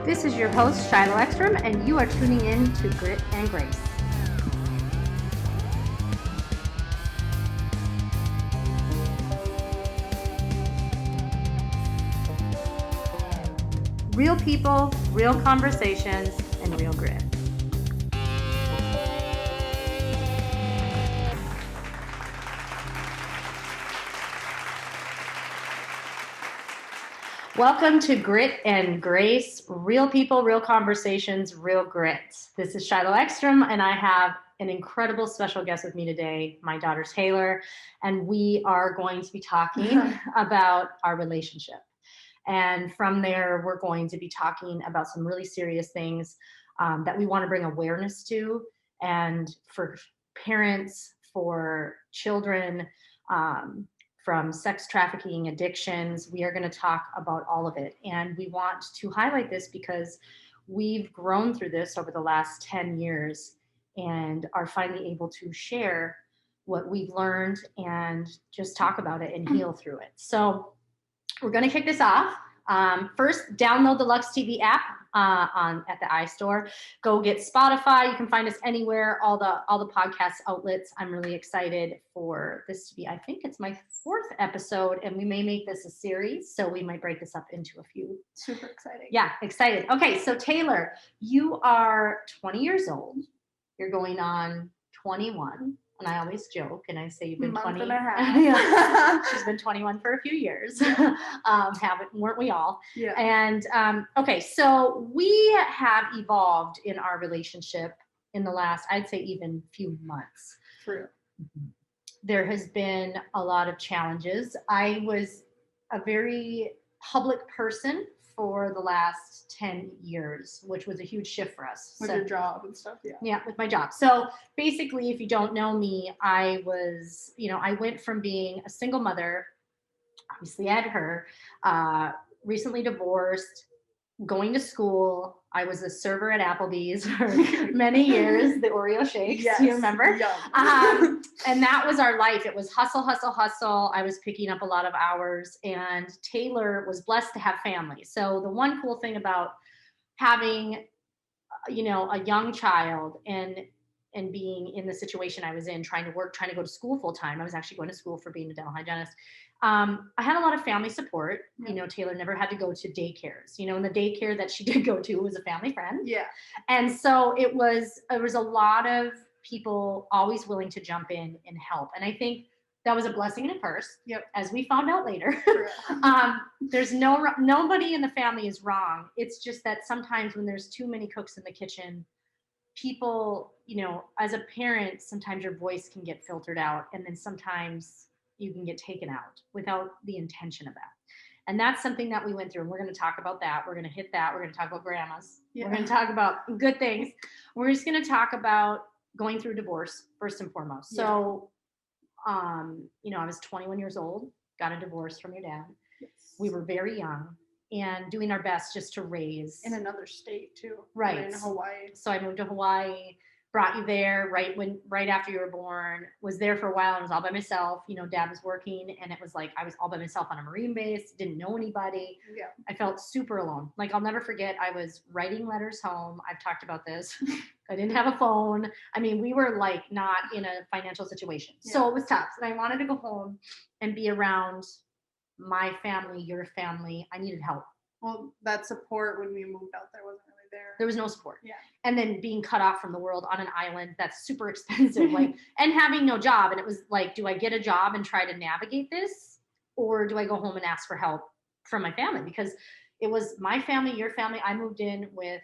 This is your host, Shiloh Ekstrom, and you are tuning in to Grit and Grace. Real people, real conversations, and real grit. Welcome to Grit and Grace, real people, real conversations, real grit. This is Shiloh Ekstrom, and I have an incredible special guest with me today, my daughter Tayler, and we are going to be talking about our relationship. And from there, we're going to be talking about some really serious things that we want to bring awareness to, and for parents, for children, from sex trafficking, addictions. We are going to talk about all of it. And we want to highlight this because we've grown through this over the last 10 years and are finally able to share what we've learned and just talk about it and heal through it. So we're going to kick this off. First, download the Lux TV app at the iStore. Go get Spotify. You can find us anywhere, all the podcast outlets. I'm really excited for this to be, I think it's my 4th episode, and we may make this a series, so we might break this up into a few. Super exciting. Yeah, excited. Okay, so Tayler, you are 20 years old. You're going on 21. And I always joke, and I say you've been 20. And a half. Yeah. She's been 21 for a few years. Weren't we all? Yeah. And okay, so we have evolved in our relationship in the last, I'd say, even few months. True. There has been a lot of challenges. I was a very public person for the last 10 years, which was a huge shift for us. With your job and stuff, yeah. Yeah, with my job. So basically, if you don't know me, I went from being a single mother, obviously I had her, recently divorced, going to school. I was a server at Applebee's for many years, the Oreo shakes, Yes. you remember? Yeah. And that was our life. It was hustle, hustle, hustle. I was picking up a lot of hours, and Tayler was blessed to have family. So the one cool thing about having, a young child and being in the situation I was in, trying to go to school full time. I was actually going to school for being a dental hygienist. I had a lot of family support. Yeah. Tayler never had to go to daycares, and the daycare that she did go to was a family friend. Yeah. And so it was a lot of people always willing to jump in and help. And I think that was a blessing and a curse. Yep. As we found out later. True. There's nobody in the family is wrong. It's just that sometimes when there's too many cooks in the kitchen, people, as a parent, sometimes your voice can get filtered out, and then sometimes you can get taken out without the intention of that. And that's something that we went through, and we're going to talk about that. We're going to hit that. We're going to talk about grandmas. Yeah. We're going to talk about good things. We're just going to talk about going through divorce first and foremost. Yeah. So, I was 21 years old, got a divorce from your dad. Yes. We were very young and doing our best just to raise. In another state too. Right. In Hawaii. So I moved to Hawaii, brought you there right after you were born, was there for a while, and was all by myself. Dad was working, and it was like I was all by myself on a Marine base, didn't know anybody. Yeah. I felt super alone. Like, I'll never forget, I was writing letters home. I've talked about this. I didn't have a phone. I mean, we were like not in a financial situation. Yeah. So it was tough. And I wanted to go home and be around my family, your family. I needed help. Well, that support when we moved out there wasn't really there. There was no support. Yeah. And then being cut off from the world on an island that's super expensive, and having no job. And it was like, do I get a job and try to navigate this? Or do I go home and ask for help from my family? Because it was my family, your family. I moved in with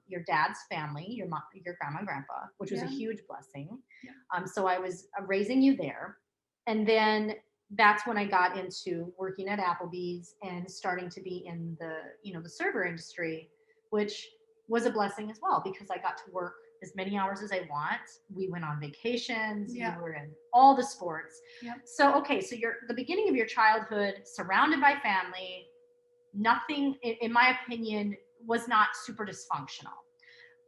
your dad's family, your mom, your grandma and grandpa, which was a huge blessing. Yeah. So I was raising you there. And then that's when I got into working at Applebee's and starting to be in the server industry, which was a blessing as well, because I got to work as many hours as I want. We went on vacations. Yeah. We were in all the sports. Yeah. So, okay. So you're the beginning of your childhood, surrounded by family. Nothing, in my opinion, was not super dysfunctional.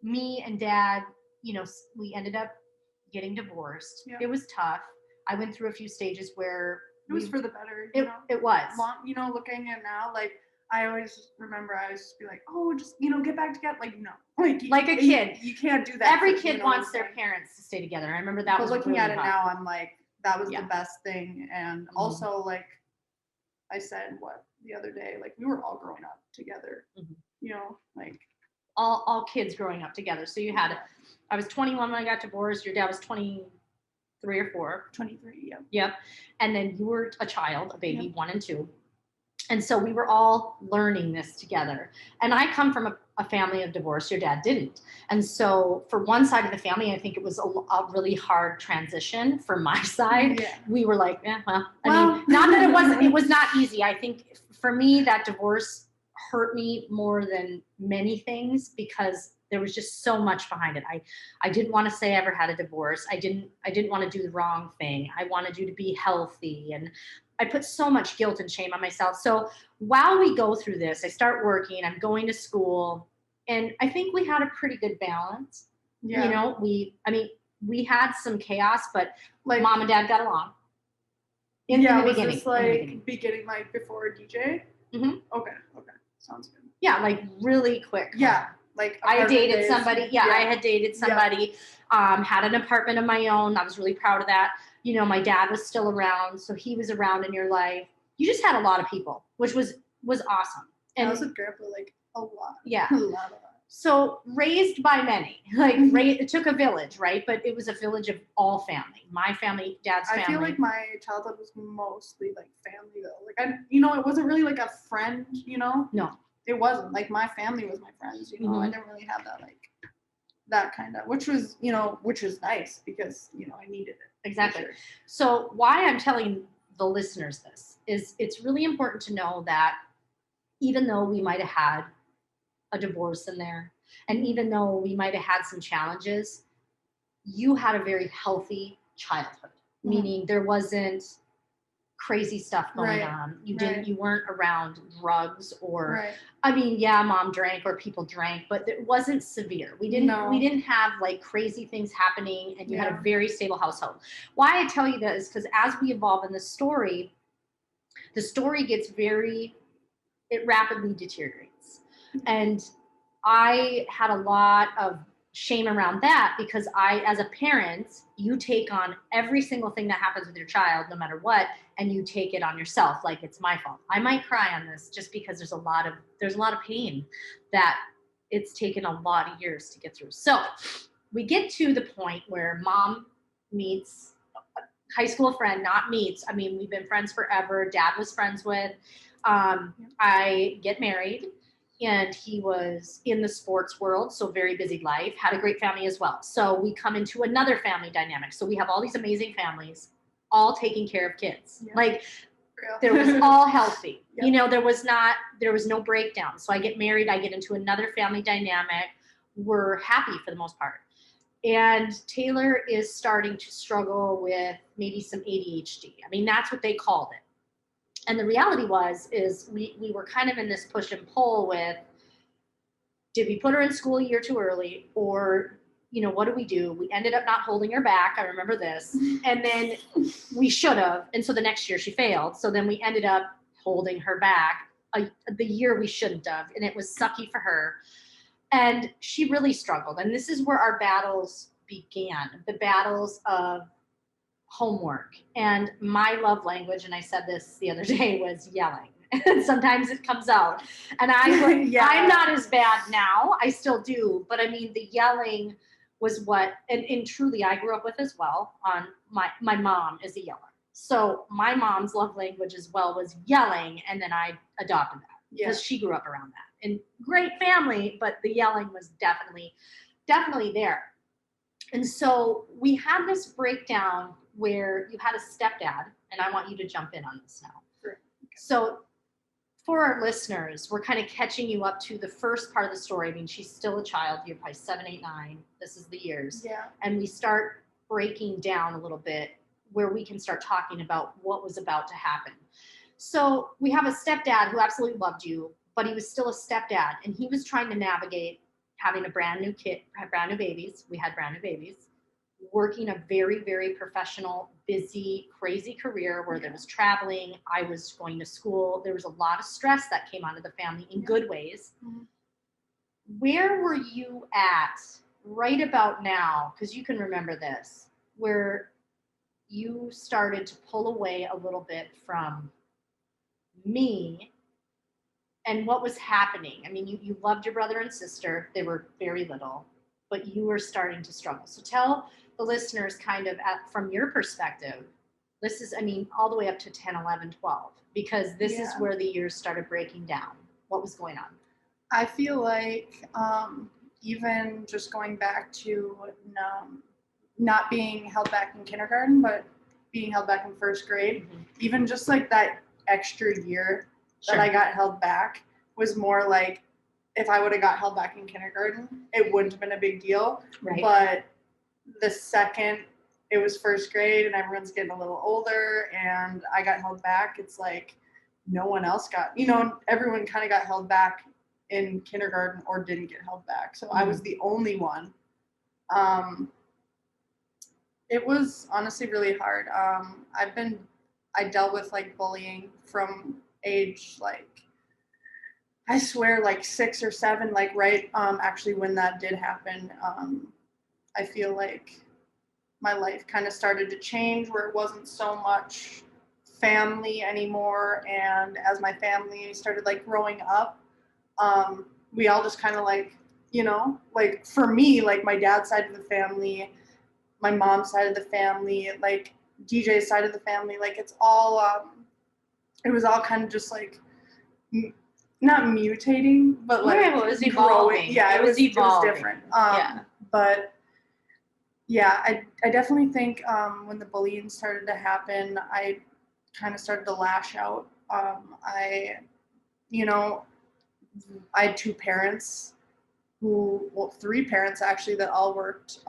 Me and Dad, we ended up getting divorced. Yeah. It was tough. I went through a few stages where it was for the better. It was. Looking at now, like, I always remember I used to be like, oh, just, get back together. Like, no. Like a kid. You can't do that. Every kid wants their parents to stay together. I remember that But was looking really at it hard. now, I'm like, that was Yeah. the best thing. And also, like, I said, the other day, like, we were all growing up together, like. All kids growing up together. So you had, I was 21 when I got divorced. Your dad was 23 or 4. 23, yeah. Yep. And then you were a child, a baby, Yep. 1 and 2. And so we were all learning this together. And I come from a family of divorce. Your dad didn't. And so for one side of the family, I think it was a really hard transition. For my side, we were like, I mean, not that it was not easy. I think for me, that divorce hurt me more than many things because there was just so much behind it. I didn't want to say I ever had a divorce. I didn't want to do the wrong thing. I wanted you to be healthy, and I put so much guilt and shame on myself. So while we go through this, I start working, I'm going to school, and I think we had a pretty good balance. Yeah. We had some chaos, but like mom and dad got along. In the beginning. This like beginning like before DJ? Mm-hmm. Okay. Sounds good. Yeah, like really quick. Yeah. Like I dated somebody. Yeah, I had dated somebody, had an apartment of my own. I was really proud of that. My dad was still around, so he was around in your life. You just had a lot of people, which was awesome. And I was with grandpa like a lot. Yeah. A lot. So raised by many, like it took a village, right? But it was a village of all family. My family, dad's family. I feel like my childhood was mostly like family though. Like it wasn't really like a friend, No. It wasn't. Like my family was my friends, Mm-hmm. I didn't really have that kind of, which was nice because, I needed it. Exactly. Sure. So why I'm telling the listeners this is it's really important to know that even though we might have had a divorce in there, and even though we might have had some challenges, you had a very healthy childhood, meaning there wasn't crazy stuff going on. You weren't around drugs or, I mean, mom drank or people drank, but it wasn't severe. We didn't have like crazy things happening, and you had a very stable household. Why I tell you that is because as we evolve in the story gets it rapidly deteriorates. And I had a lot of shame around that because as a parent, you take on every single thing that happens with your child, no matter what, and you take it on yourself like it's my fault. I might cry on this just because there's a lot of pain that it's taken a lot of years to get through. So we get to the point where mom meets a high school friend, I mean, we've been friends forever. Dad was friends with. I get married. And he was in the sports world, so very busy life, had a great family as well. So we come into another family dynamic. So we have all these amazing families, all taking care of kids. Yeah. Like there was all healthy. There was no breakdown. So I get married, I get into another family dynamic. We're happy for the most part. And Tayler is starting to struggle with maybe some ADHD. I mean, that's what they called it. And the reality is we were kind of in this push and pull with, did we put her in school a year too early? Or, what do we do? We ended up not holding her back. I remember this. And then we should have. And so the next year she failed. So then we ended up holding her back the year we shouldn't have. And it was sucky for her. And she really struggled. And this is where our battles began, the battles of homework. And my love language, and I said this the other day, was yelling. And sometimes it comes out. And I'm not as bad now. I still do. But I mean, the yelling was what, and truly I grew up with as well. On my mom is a yeller. So my mom's love language as well was yelling. And then I adopted that because she grew up around that. And great family, but the yelling was definitely there. And so we had this breakdown where you had a stepdad, and I want you to jump in on this now. Sure. Okay. So for our listeners, we're kind of catching you up to the first part of the story. I mean, she's still a child. You're probably 7, 8, 9. This is the years. Yeah. And we start breaking down a little bit where we can start talking about what was about to happen. So we have a stepdad who absolutely loved you, but he was still a stepdad, and he was trying to navigate having a brand new kid, brand new babies. We had brand new babies. working a very, very professional, busy, crazy career where there was traveling, I was going to school. There was a lot of stress that came out of the family in good ways. Mhm. Where were you at right about now? Because you can remember this, where you started to pull away a little bit from me and what was happening. I mean, you loved your brother and sister, they were very little, but you were starting to struggle. So tell the listeners kind of from your perspective, this is, I mean, all the way up to 10, 11, 12, because this is where the years started breaking down. What was going on? I feel like even just going back to not being held back in kindergarten, but being held back in first grade, even just like that extra year that I got held back was more like, if I would have got held back in kindergarten, it wouldn't have been a big deal. Right. But the second it was first grade and everyone's getting a little older and I got held back, it's like no one else got, everyone kind of got held back in kindergarten or didn't get held back. So I was the only one. It was honestly really hard. I dealt with like bullying from age like, I swear like 6 or 7, like right actually when that did happen. I feel like my life kind of started to change where it wasn't so much family anymore. And as my family started like growing up, we all just kind of like, like for me, like my dad's side of the family, my mom's side of the family, like DJ's side of the family, like it's all, it was all kind of just like, not mutating, but like it was evolving. Yeah, it was evolving. It was different. But yeah, I definitely think when the bullying started to happen, I kind of started to lash out. I had 2 parents well, 3 parents actually that all worked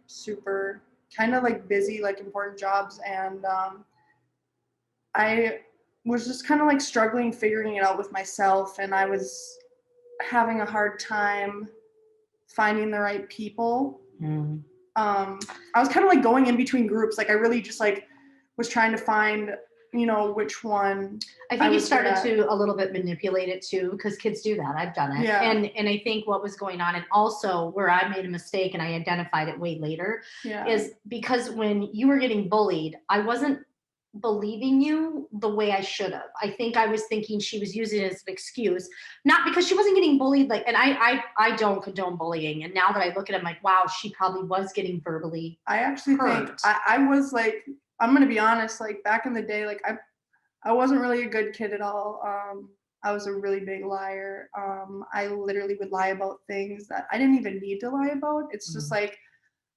super kind of like busy, like important jobs. And I was just kind of like struggling, figuring it out with myself. And I was having a hard time finding the right people. I was kind of like going in between groups. Like I really just like was trying to find, which one. I think you started to a little bit manipulate it too, because kids do that. I've done it. Yeah. And I think what was going on, and also where I made a mistake and I identified it way later, is because when you were getting bullied, I wasn't believing you the way I should have. I think I was thinking she was using it as an excuse, not because she wasn't getting bullied. Like, and I don't condone bullying. And now that I look at it, I'm like, wow, she probably was getting verbally. I actually think I was like, I'm gonna be honest, like back in the day, like I wasn't really a good kid at all. I was a really big liar. I literally would lie about things that I didn't even need to lie about. It's just like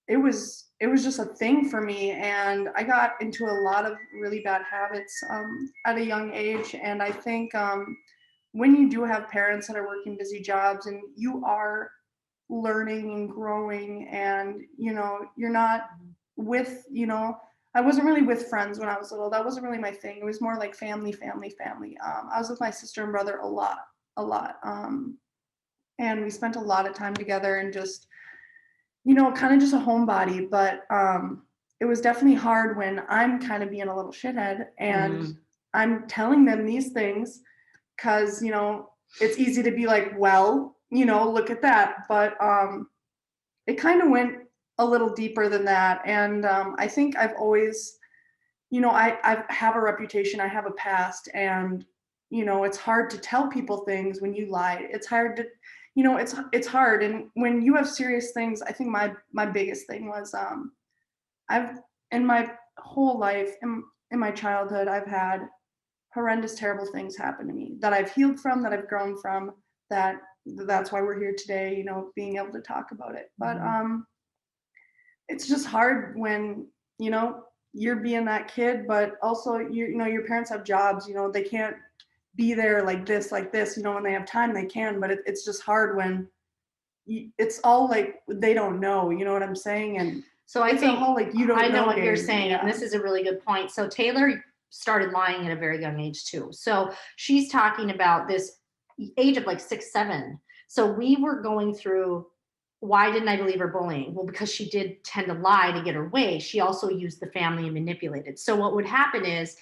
it was just a thing for me, and I got into a lot of really bad habits at a young age. And I think when you do have parents that are working busy jobs and you are learning and growing, and you're not with I wasn't really with friends when I was little. That wasn't really my thing. It was more like family. I was with my sister and brother a lot. And we spent a lot of time together and just kind of just a homebody. But it was definitely hard when I'm kind of being a little shithead and I'm telling them these things because it's easy to be like, well, look at that. But it kind of went a little deeper than that. And I think I've always, I have a reputation, I have a past, and, it's hard to tell people things when you lie. It's hard to, it's hard. And when you have serious things, I think my biggest thing was I've, in my whole life, in my childhood, I've had horrendous, terrible things happen to me that I've healed from, that I've grown from, that's why we're here today, being able to talk about it. But it's just hard when, you're being that kid, but also your parents have jobs, they can't be there like this, when they have time, they can, but it's just hard when it's all like, they don't know, you know what I'm saying? And so I think whole, like, you don't I know what game. you're saying. And this is a really good point. So Tayler started lying at a very young age too. So she's talking about this age of like 6, 7. So we were going through why didn't I believe her bullying? Well, because she did tend to lie to get her way. She also used the family and manipulated. So what would happen is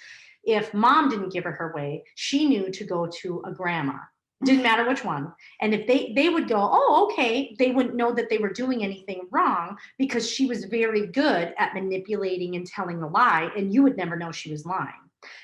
if mom didn't give her her way, she knew to go to a grandma. Didn't matter which one. And if they would go, oh, okay, they wouldn't know that they were doing anything wrong because she was very good at manipulating and telling a lie, and you would never know she was lying.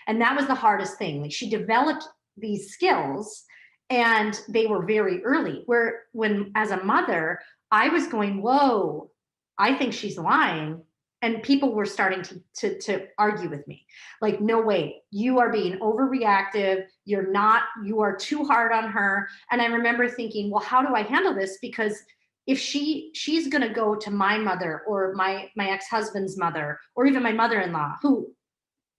And that was the hardest thing. Like she developed these skills and they were very early. Where when as a mother, I was going, whoa, I think she's lying. And people were starting to argue with me. Like, no way, you are being overreactive. You're not, you are too hard on her. And I remember thinking, well, how do I handle this? Because if she's gonna go to my mother or my ex-husband's mother, or even my mother-in-law, who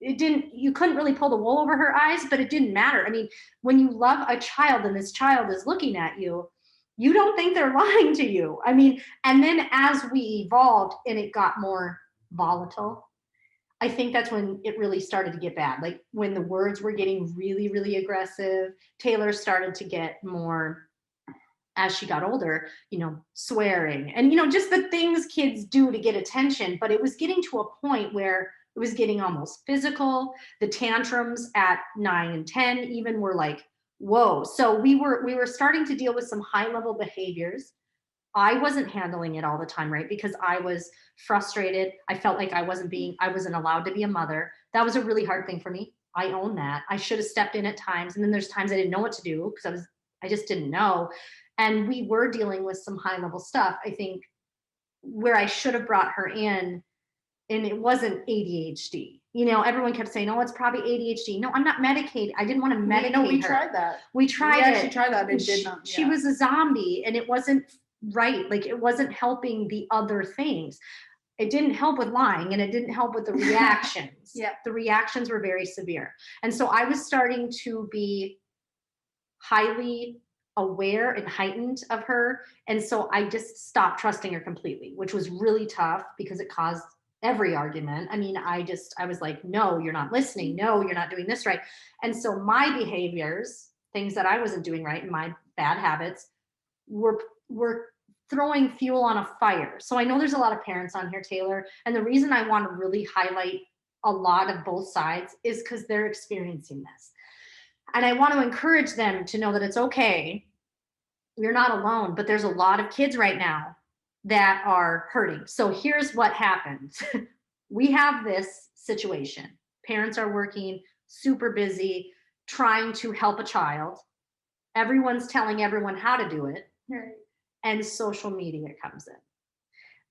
it didn't, you couldn't really pull the wool over her eyes, but it didn't matter. I mean, when you love a child and this child is looking at you, you don't think they're lying to you. I mean, and then as we evolved and it got more volatile, I think that's when it really started to get bad. Like when the words were getting really, really aggressive, Tayler started to get more, as she got older, swearing and, just the things kids do to get attention. But it was getting to a point where it was getting almost physical. The tantrums at 9 and 10 even were like, whoa. So we were starting to deal with some high level behaviors. I wasn't handling it all the time, right? Because I was frustrated. I felt like I wasn't allowed to be a mother. That was a really hard thing for me. I own that. I should have stepped in at times. And then there's times I didn't know what to do because I just didn't know. And we were dealing with some high level stuff. I think where I should have brought her in, and it wasn't ADHD. Everyone kept saying, "Oh, it's probably ADHD." No, I'm not medicated. I didn't want to medicate her. We tried that. We tried it. We actually tried that. It did not. She was a zombie, and it wasn't right. Like it wasn't helping the other things. It didn't help with lying, and it didn't help with the reactions. Yeah. The reactions were very severe. And so I was starting to be highly aware and heightened of her. And so I just stopped trusting her completely, which was really tough because it caused every argument. I mean, I was like, no, you're not listening. No, you're not doing this right. And so my behaviors, things that I wasn't doing right, and my bad habits were throwing fuel on a fire. So I know there's a lot of parents on here, Tayler. And the reason I want to really highlight a lot of both sides is because they're experiencing this. And I want to encourage them to know that it's okay. You're not alone, but there's a lot of kids right now that are hurting. So here's what happens. We have this situation. Parents are working super busy, trying to help a child. Everyone's telling everyone how to do it. Right. And social media comes in.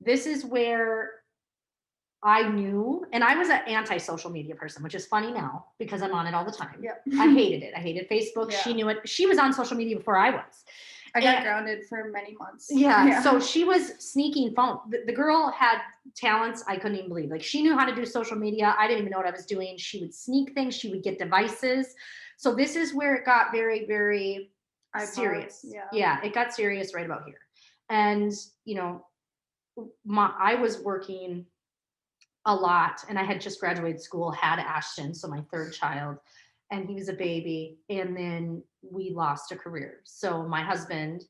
This is where I knew, and I was an anti-social media person, which is funny now because I'm on it all the time. Yep. I hated it. I hated Facebook. Yeah. She knew it. She was on social media before I was. I got grounded for many months. Yeah. So she was sneaking phone. The girl had talents I couldn't even believe. Like she knew how to do social media. I didn't even know what I was doing. She would sneak things. She would get devices. So this is where it got very, very serious. Yeah. It got serious right about here. And, I was working a lot, and I had just graduated school, had Ashton, so my third child, and he was a baby, and then we lost a career. So my husband,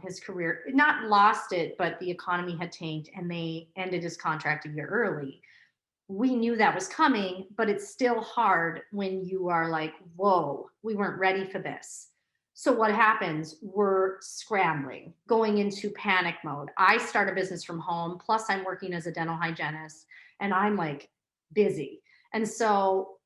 his career, not lost it, but the economy had tanked and they ended his contract a year early. We knew that was coming, but it's still hard when you are like, whoa, we weren't ready for this. So what happens? We're scrambling, going into panic mode. I start a business from home, plus I'm working as a dental hygienist, and I'm like busy. And so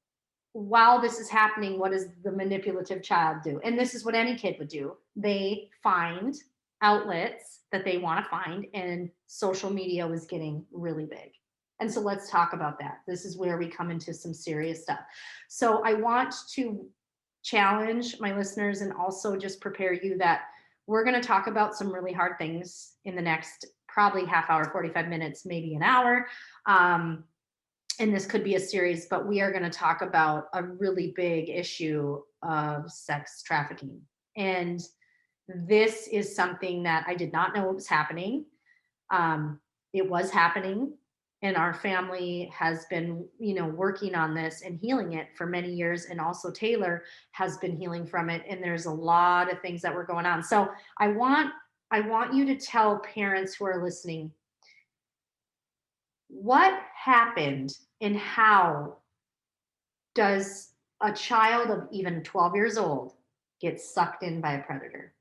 while this is happening, what does the manipulative child do? And this is what any kid would do. They find outlets that they want to find, and social media was getting really big. And so let's talk about that. This is where we come into some serious stuff. So I want to challenge my listeners and also just prepare you that we're going to talk about some really hard things in the next probably half hour, 45 minutes, maybe an hour. And this could be a series, but we are going to talk about a really big issue of sex trafficking. And this is something that I did not know was happening. It was happening. And our family has been, working on this and healing it for many years. And also Tayler has been healing from it. And there's a lot of things that were going on. So I want I want you to tell parents who are listening what happened and how does a child of even 12 years old get sucked in by a predator?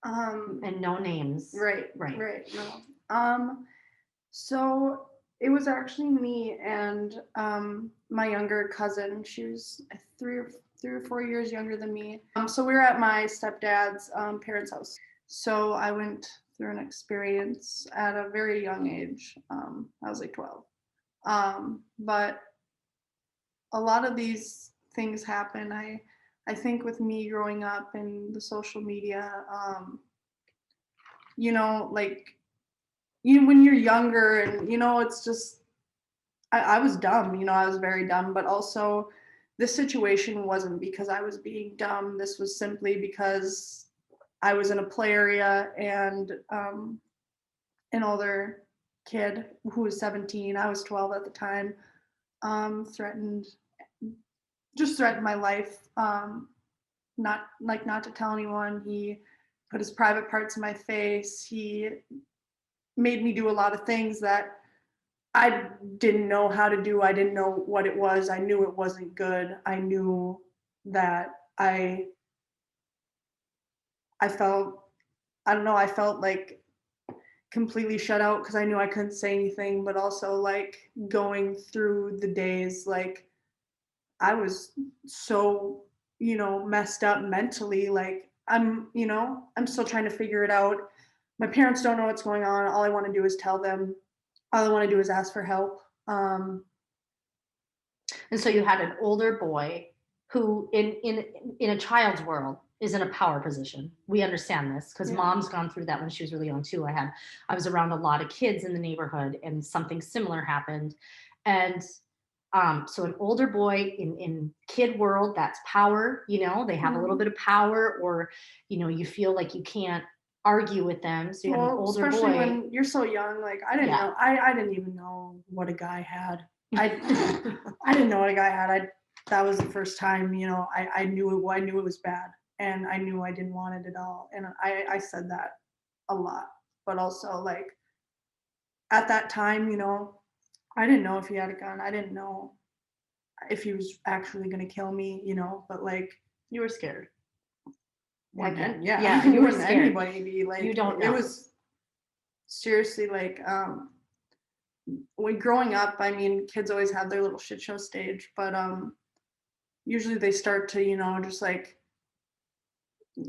And no names. Right. No. So it was actually me and my younger cousin. She was 3 or 4 years younger than me. So we were at my stepdad's parents' house. So I went through an experience at a very young age. I was like 12. But a lot of these things happen. I think with me growing up in the social media, like when you're younger and it's just I was dumb, I was very dumb, but also this situation wasn't because I was being dumb. This was simply because I was in a play area and an older kid who was 17, I was 12 at the time, threatened my life. Not to tell anyone. He put his private parts in my face. He made me do a lot of things that I didn't know how to do. I didn't know what it was. I knew it wasn't good. I knew that I felt, I don't know, I felt like completely shut out because I knew I couldn't say anything, but also like going through the days, like I was so, messed up mentally. Like I'm still trying to figure it out. My parents don't know what's going on. All I want to do is tell them. All I want to do is ask for help. And so you had an older boy who in a child's world is in a power position. We understand this because mom's gone through that when she was really young too. I was around a lot of kids in the neighborhood and something similar happened. And so an older boy in kid world, that's power, they have a little bit of power, or, you feel like you can't argue with them. So you have an older especially boy. when you're so young, like I didn't know, I didn't even know what a guy had. I didn't know what a guy had. That was the first time, I knew it was bad, and I knew I didn't want it at all. And I said that a lot, but also like at that time, I didn't know if he had a gun. I didn't know if he was actually going to kill me, but like you were scared. Yeah, you wouldn't anybody be like, you don't know. It was seriously like when growing up, I mean, kids always have their little shit show stage, but usually they start to, just like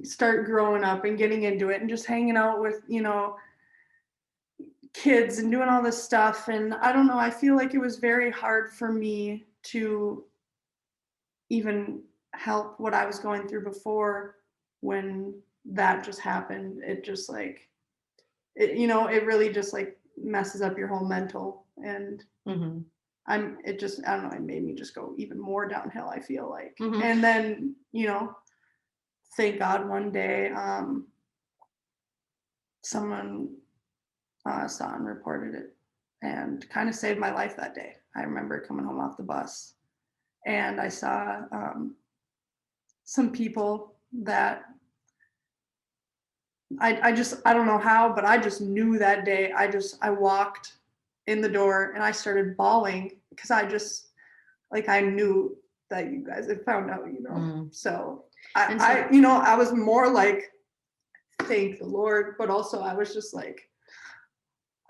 start growing up and getting into it and just hanging out with, kids and doing all this stuff. And I don't know, I feel like it was very hard for me to even help what I was going through before when that just happened. It just like it really just like messes up your whole mental. And I don't know, it made me just go even more downhill, I feel like. And then thank God one day someone saw and reported it and kind of saved my life that day. I remember coming home off the bus and I saw some people that I don't know how, but I just knew that day. I walked in the door and I started bawling because I knew that you guys had found out, So I was more like, thank the Lord, but also I was just like,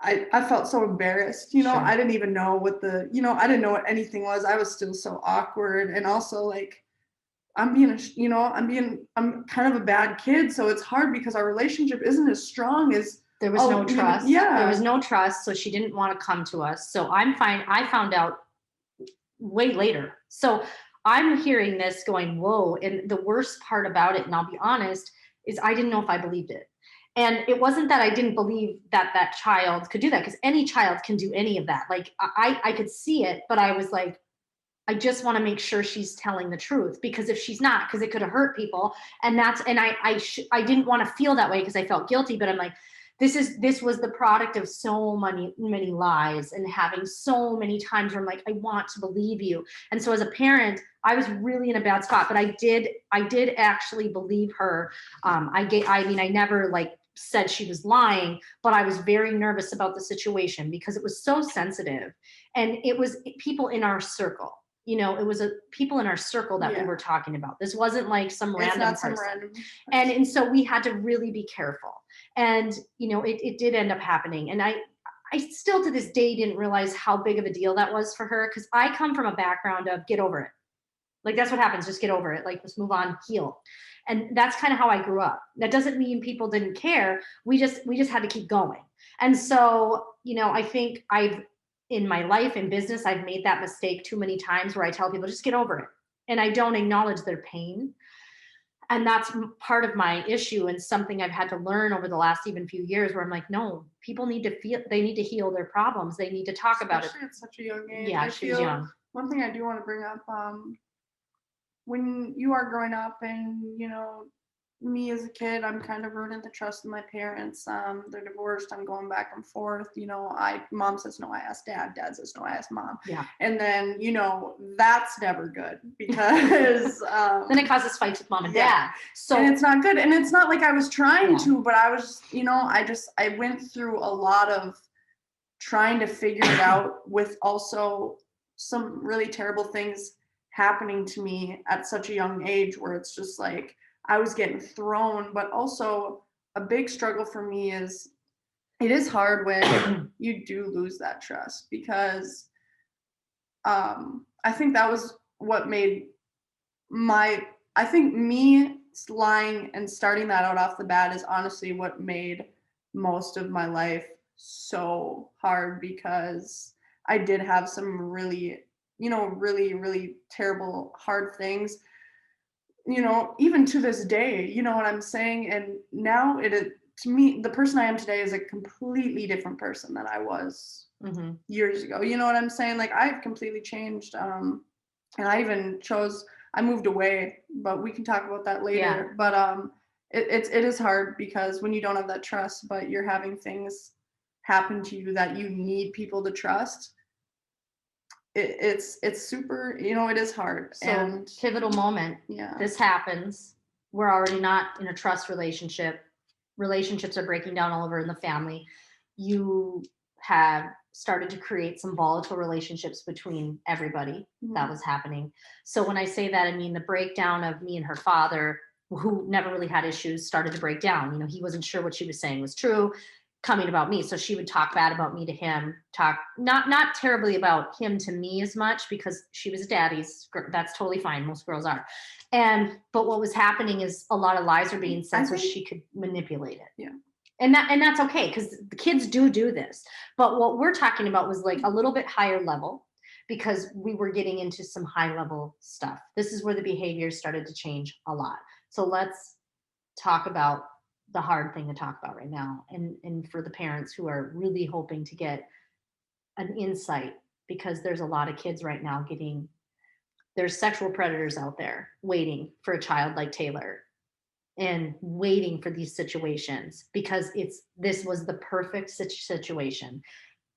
I felt so embarrassed, Sure. I didn't even know what I didn't know what anything was. I was still so awkward. And also like, I'm kind of a bad kid. So it's hard because our relationship isn't as strong as there was no trust. There was no trust. So she didn't want to come to us. So I'm fine. I found out way later. So I'm hearing this going, whoa. And the worst part about it, and I'll be honest, is I didn't know if I believed it. And it wasn't that I didn't believe that child could do that, because any child can do any of that. Like I could see it, but I was like, I just want to make sure she's telling the truth, because if she's not, because it could have hurt people. And I didn't want to feel that way because I felt guilty, but I'm like, this was the product of so many lies and having so many times where I'm like, I want to believe you. And so as a parent, I was really in a bad spot, but I did actually believe her. I never like said she was lying, but I was very nervous about the situation because it was so sensitive. And it was people in our circle. It was people in our circle that we were talking about. This wasn't like some random person. And so we had to really be careful. And, it did end up happening. And I still to this day didn't realize how big of a deal that was for her, because I come from a background of get over it. Like, that's what happens. Just get over it. Like, let's move on, heal. And that's kind of how I grew up. That doesn't mean people didn't care. We just had to keep going. And so, I think in my life and business, I've made that mistake too many times where I tell people, just get over it. And I don't acknowledge their pain. And that's part of my issue, and something I've had to learn over the last even few years, where I'm like, no, people need to feel, they need to heal their problems. They need to talk about it. Especially at such a young age. Yeah, she was young. One thing I do want to bring up, when you are growing up and, me as a kid, I'm kind of ruining the trust of my parents. They're divorced. I'm going back and forth. Mom says no, I ask dad. Dad says no, I ask mom. Yeah. And then, that's never good, because then it causes fights with mom and dad. So and it's not good. And it's not like I was trying to, but I was, I went through a lot of trying to figure it out, with also some really terrible things happening to me at such a young age, where it's just like I was getting thrown. But also a big struggle for me is, it is hard when you do lose that trust, because I think that was what made I think me lying and starting that out off the bat is honestly what made most of my life so hard, because I did have some really, really, really terrible, hard things, even to this day, you know what I'm saying? And now to me, the person I am today is a completely different person than I was years ago. You know what I'm saying? Like, I've completely changed. And I even I moved away, but we can talk about that later. Yeah. But it is hard, because when you don't have that trust, but you're having things happen to you that you need people to trust, it's super, it is hard. So, and pivotal moment. Yeah. This happens. We're already not in a trust relationship. Relationships are breaking down all over in the family. You have started to create some volatile relationships between everybody. That was happening. So when I say that, I mean the breakdown of me and her father, who never really had issues, started to break down. He wasn't sure what she was saying was true, coming about me. So she would talk bad about me to him, talk not terribly about him to me as much, because she was a daddy's. That's totally fine. Most girls are. But what was happening is a lot of lies were being said, so she could manipulate it. Yeah. And that's okay, because the kids do this. But what we're talking about was like a little bit higher level, because we were getting into some high level stuff. This is where the behaviors started to change a lot. So let's talk about the hard thing to talk about right now. And for the parents who are really hoping to get an insight, because there's a lot of kids right now there's sexual predators out there waiting for a child like Tayler, and waiting for these situations, because this was the perfect situation.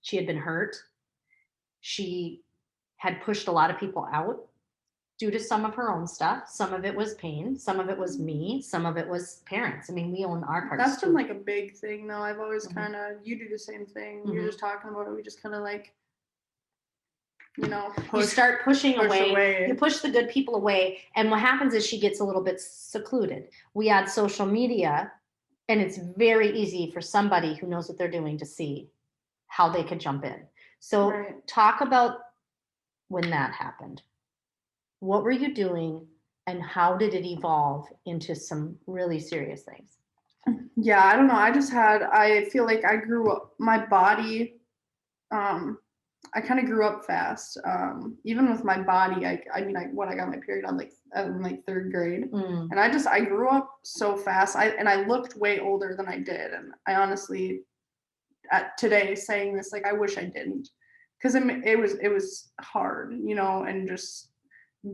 She had been hurt. She had pushed a lot of people out due to some of her own stuff. Some of it was pain. Some of it was me. Some of it was parents. I mean, we own our parts. That's been like a big thing, though. I've always kind of, you do the same thing. You're just talking about it. We just kind of like, you start pushing away. You push the good people away. And what happens is she gets a little bit secluded. We add social media, and it's very easy for somebody who knows what they're doing to see how they could jump in. So talk about when that happened. What were you doing, and how did it evolve into some really serious things? Yeah, I don't know. I feel like I grew up, my body, I kind of grew up fast. Even with my body, I got my period on like third grade, and I grew up so fast. I looked way older than I did, and I honestly, today saying this, like, I wish I didn't, because it was hard, and just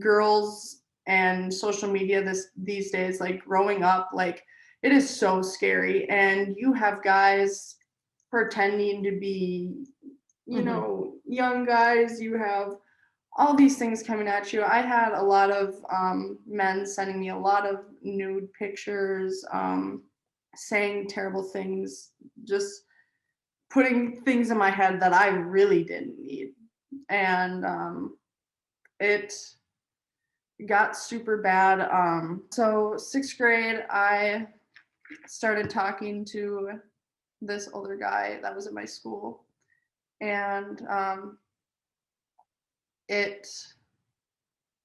girls and social media these days, like growing up, like it is so scary, and you have guys pretending to be young guys. You have all these things coming at you. I had a lot of men sending me a lot of nude pictures, saying terrible things, just putting things in my head that I really didn't need. And it got super bad. So sixth grade, I started talking to this older guy that was at my school, and it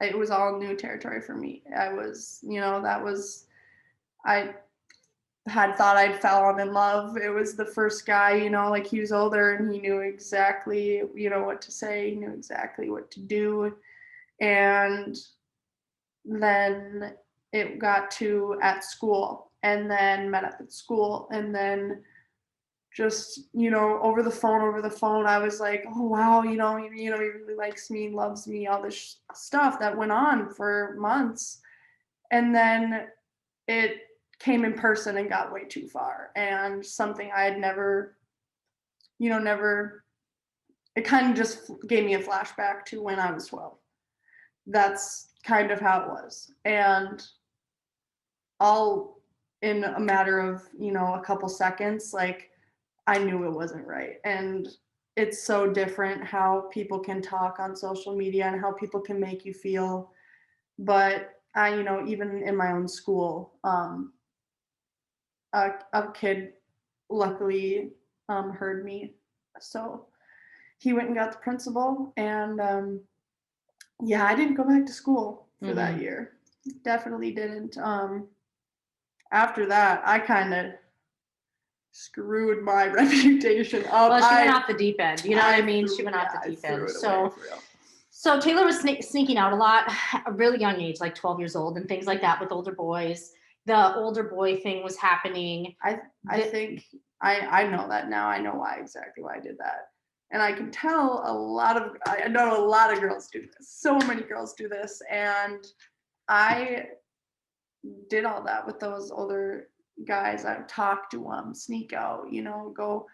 it was all new territory for me. I was, I had thought I'd fallen in love. It was the first guy, like he was older and he knew exactly, what to say, he knew exactly what to do. And then it got to at school, and then met up at school, and then just, over the phone, I was like, oh wow, he really likes me, loves me, all this stuff that went on for months. And then it came in person and got way too far, and something I had never, never, it kind of just gave me a flashback to when I was 12. That's kind of how it was. And all in a matter of, a couple seconds, like I knew it wasn't right. And it's so different how people can talk on social media and how people can make you feel. But I, even in my own school, a kid luckily heard me. So he went and got the principal, and yeah, I didn't go back to school for that year. Definitely didn't. After that, I kind of screwed my reputation up. Well, she went off the deep end. You know what I mean? She went off the deep end. So Taylor was sneaking out a lot, a really young age, like 12 years old, and things like that with older boys. The older boy thing was happening. I think I know that now. I know exactly why I did that. And I can tell I know a lot of girls do this. So many girls do this. And I did all that with those older guys. I would talk to them, sneak out, go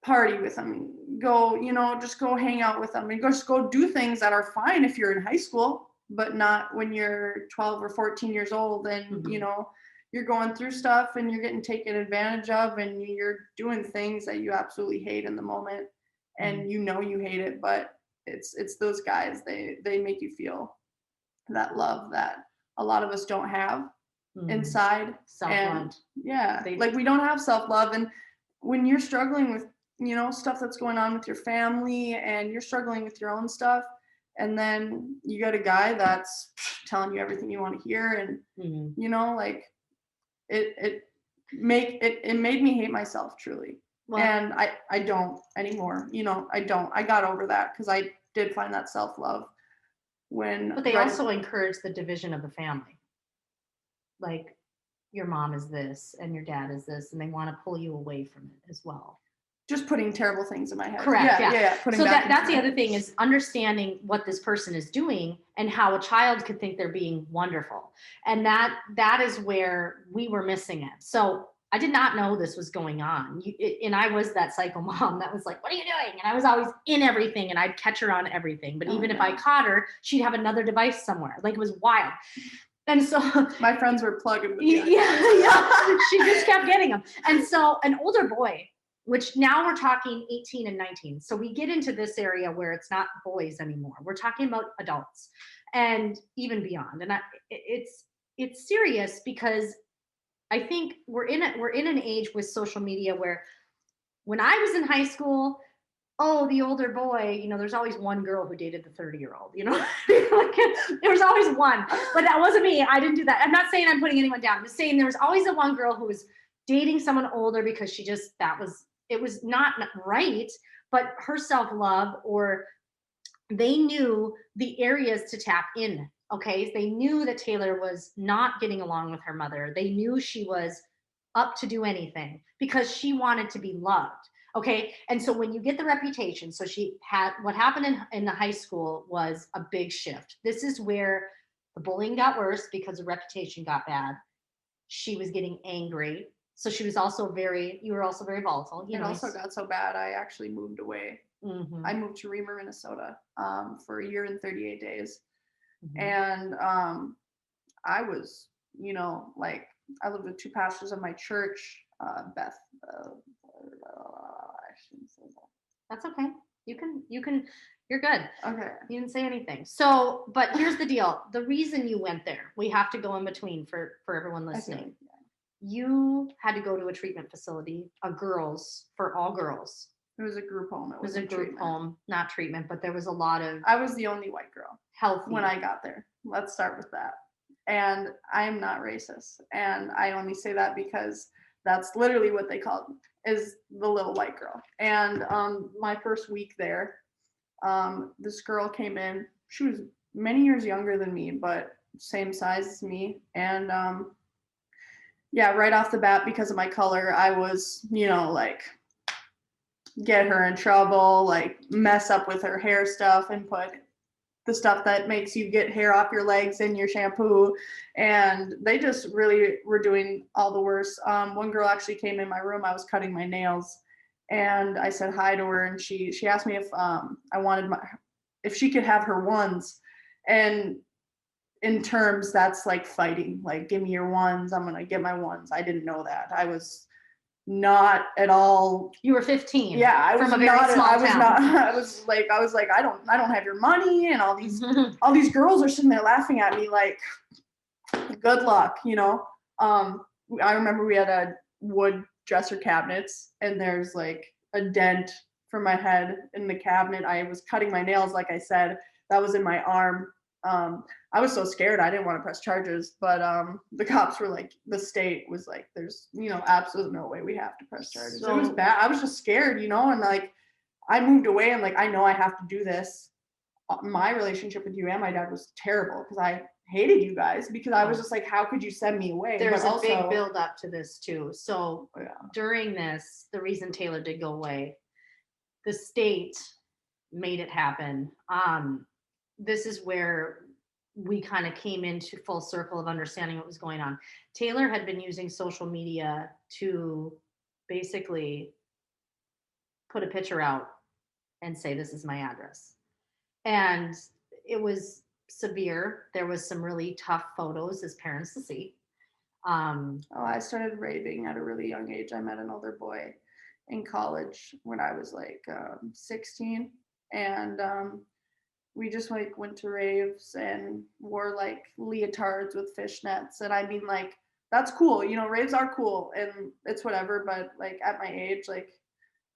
party with them, go, just go hang out with them, and just go do things that are fine if you're in high school, but not when you're 12 or 14 years old and, you're going through stuff and you're getting taken advantage of and you're doing things that you absolutely hate in the moment, and you hate it, but it's those guys, they make you feel that love that a lot of us don't have inside. Self-love. Yeah, like we don't have self-love. And when you're struggling with, stuff that's going on with your family, and you're struggling with your own stuff, and then you got a guy that's telling you everything you want to hear, and like it made me hate myself truly. Well, and I don't anymore. I got over that, because I did find that self-love when. But they also encourage the division of the family. Like, your mom is this and your dad is this, and they want to pull you away from it as well. Just putting terrible things in my head. Correct. Yeah. So that's the other thing, is understanding what this person is doing and how a child could think they're being wonderful. And that is where we were missing it. So I did not know this was going on. And I was that psycho mom that was like, what are you doing? And I was always in everything, and I'd catch her on everything. But even if I caught her, she'd have another device somewhere. Like, it was wild. And so my friends were plugging. Yeah. She just kept getting them. And so an older boy, which now we're talking 18 and 19. So we get into this area where it's not boys anymore. We're talking about adults and even beyond. And it's serious, because I think we're in an age with social media where, when I was in high school, the older boy, there's always one girl who dated the 30-year-old, like, there was always one, but that wasn't me. I didn't do that. I'm not saying I'm putting anyone down. I'm just saying there was always the one girl who was dating someone older because it was not right, but her self-love, or they knew the areas to tap in. Okay. They knew that Taylor was not getting along with her mother. They knew she was up to do anything because she wanted to be loved. Okay. And so when you get the reputation, so what happened in the high school was a big shift. This is where the bullying got worse because the reputation got bad. She was getting angry. So you were also very volatile. It also got so bad, I actually moved away. I moved to Reamer, Minnesota, for a year and 38 days. And I was, like I lived with two pastors of my church, Beth. I shouldn't say that. That's okay. You're good. Okay. You didn't say anything. So, but here's the deal. The reason you went there, we have to go in between for everyone listening. You had to go to a treatment facility, for all girls. It was a group home. It was a group home, not treatment, but there was a lot of. I was the only white girl. Healthy. When I got there. Let's start with that. And I'm not racist. And I only say that because that's literally what they called me, is the little white girl. And my first week there, this girl came in. She was many years younger than me, but same size as me. And yeah, right off the bat, because of my color, I was, like, get her in trouble, like mess up with her hair stuff and put the stuff that makes you get hair off your legs in your shampoo. And they just really were doing all the worst. One girl actually came in my room. I was cutting my nails and I said hi to her. And she asked me if if she could have her ones. And in terms, that's like fighting, like, give me your ones. I'm going to get my ones. I didn't know that. I was not at all. You were 15. Yeah, I was from a very not. Small I was town. not. I was like, I don't have your money, and all these girls are sitting there laughing at me like, good luck, I remember we had a wood dresser cabinets, and there's like a dent for my head in the cabinet. I was cutting my nails, like I said, that was in my arm. I was so scared I didn't want to press charges, but the cops were like, the state was like, there's absolutely no way we have to press charges. It was bad. I was just scared, and like I moved away and like I know I have to do this. My relationship with you and my dad was terrible because I hated you guys, because I was just like, how could you send me away? There's a big build up to this too. So during this, the reason Tayler did go away, the state made it happen. This is where we kind of came into full circle of understanding what was going on. Tayler had been using social media to basically put a picture out and say, this is my address. And it was severe. There was some really tough photos as parents to see. I started raving at a really young age. I met an older boy in college when I was like 16. And we just like went to raves and wore like leotards with fishnets. And I mean, like, that's cool. Raves are cool and it's whatever. But like at my age, like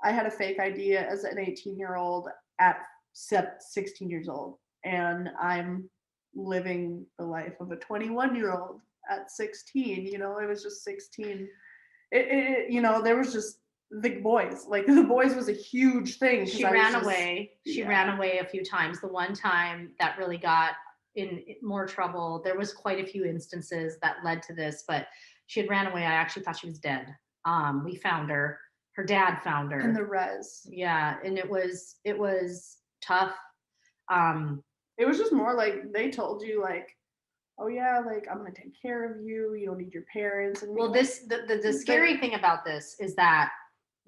I had a fake ID as an 18-year-old at 16 years old. And I'm living the life of a 21-year-old at 16. It was just 16. There was just the boys. Like the boys was a huge thing. She ran away. She ran away a few times. The one time that really got in more trouble, there was quite a few instances that led to this, but she had ran away. I actually thought she was dead. We found her. Her dad found her. In the res. Yeah, and it was tough. It was just more like they told you like, oh yeah, like I'm gonna take care of you. You don't need your parents. And well, the scary thing about this is that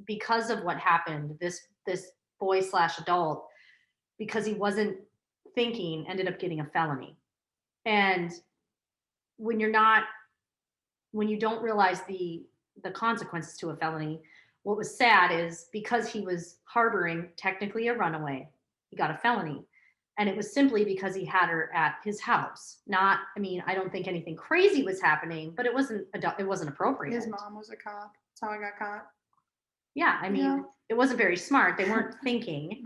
because of what happened, this boy/adult, because he wasn't thinking, ended up getting a felony. And when you don't realize the consequences to a felony, what was sad is because he was harboring technically a runaway, he got a felony. And it was simply because he had her at his house. I don't think anything crazy was happening, but it wasn't appropriate. His mom was a cop. That's how I got caught. Yeah, It wasn't very smart. They weren't thinking.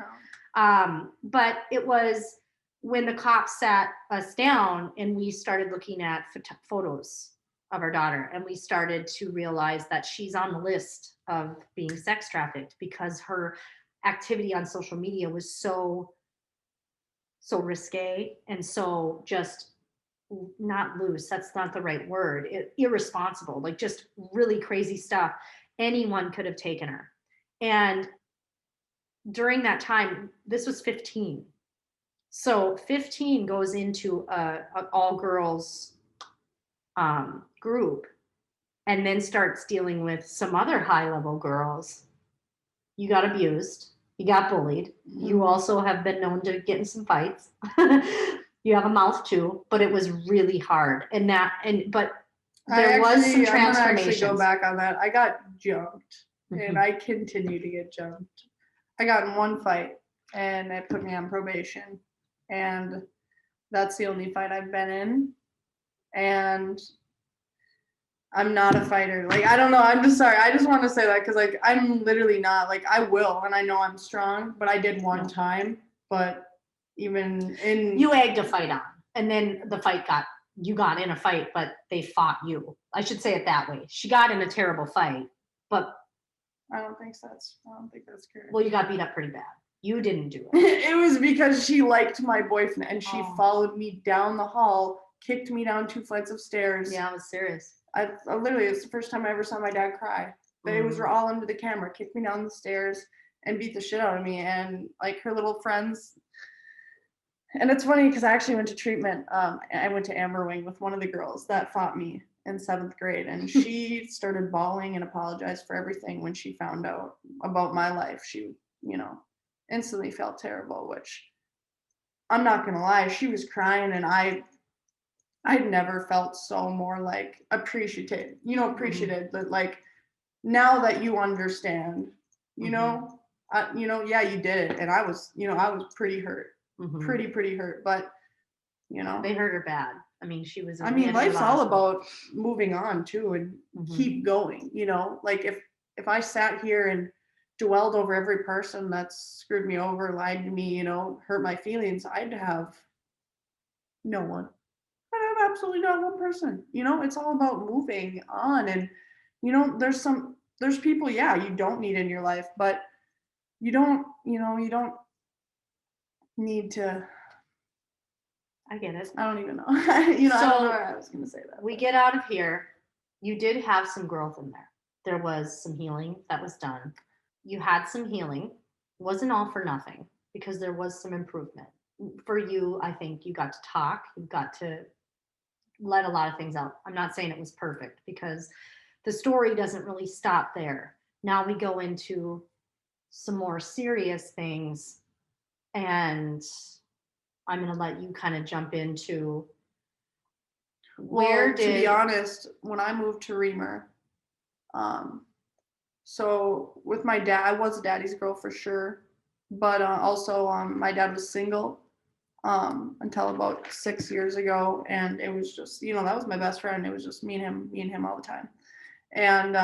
No. But it was when the cops sat us down and we started looking at photos of our daughter, and we started to realize that she's on the list of being sex trafficked because her activity on social media was so risque and so just not loose. That's not the right word. Irresponsible, like just really crazy stuff. Anyone could have taken her. And during that time, this was 15. So 15 goes into an all girls group and then starts dealing with some other high level girls. You got abused. You got bullied. Mm-hmm. You also have been known to get in some fights. You have a mouth too, but it was really hard. But there was some I'm gonna actually go transformations. back on that. I got jumped, and Mhm. I continue to get jumped. I got in one fight, and it put me on probation, and that's the only fight I've been in. And I'm not a fighter. Like, I don't know. I'm just sorry. I just want to say that because, like, I'm literally not. Like, I will, and I know I'm strong, but I did one time. But even in You egged a fight on, and then you got in a fight, but they fought you. I should say it that way. She got in a terrible fight, but I don't think that's correct. well, you got beat up pretty bad. You didn't do it. It was because she liked my boyfriend, and she Oh. followed me down the hall, kicked me down 2 flights of stairs. Yeah, I was serious. I literally, it's the first time I ever saw my dad cry. They was all under the camera, kicked me down the stairs and beat the shit out of me. And like her little friends. And it's funny because I actually went to treatment. I went to Amber Wing with one of the girls that fought me in 7th grade, and she started bawling and apologized for everything when she found out about my life. She, instantly felt terrible, which I'm not gonna lie, she was crying, and I'd never felt so more like appreciative, that like now that you understand, yeah, you did it, and I was pretty hurt, pretty hurt, but they hurt her bad. I mean, she was. Life's all about moving on too, and keep going. Like if I sat here and dwelled over every person that's screwed me over, lied to me, hurt my feelings, I'd have no one. I have absolutely not one person. It's all about moving on. And, there's people, yeah, you don't need in your life, but you don't need to. I get it. I don't even know. I don't know why I was going to say that. We get out of here. You did have some growth in there. There was some healing that was done. You had some healing. Wasn't all for nothing because there was some improvement. For you, I think you got to talk. You got to let a lot of things out. I'm not saying it was perfect because the story doesn't really stop there. Now we go into some more serious things, and I'm going to let you kind of jump into to be honest, when I moved to Reamer, so with my dad, I was a daddy's girl for sure, but also my dad was single until about 6 years ago, and it was just that was my best friend. It was just me and him all the time, and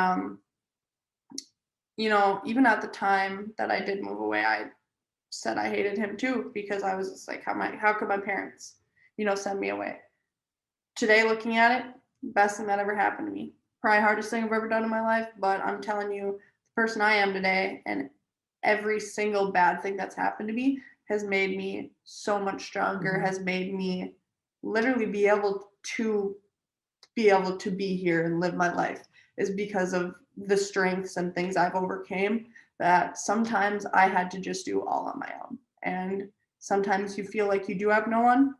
even at the time that I did move away, I said I hated him too because I was just like, how could my parents send me away? Today, looking at it, best thing that ever happened to me. Probably hardest thing I've ever done in my life, but I'm telling you, the person I am today and every single bad thing that's happened to me has made me so much stronger, has made me literally be able to be here and live my life, is because of the strengths and things I've overcame that sometimes I had to just do all on my own. And sometimes you feel like you do have no one.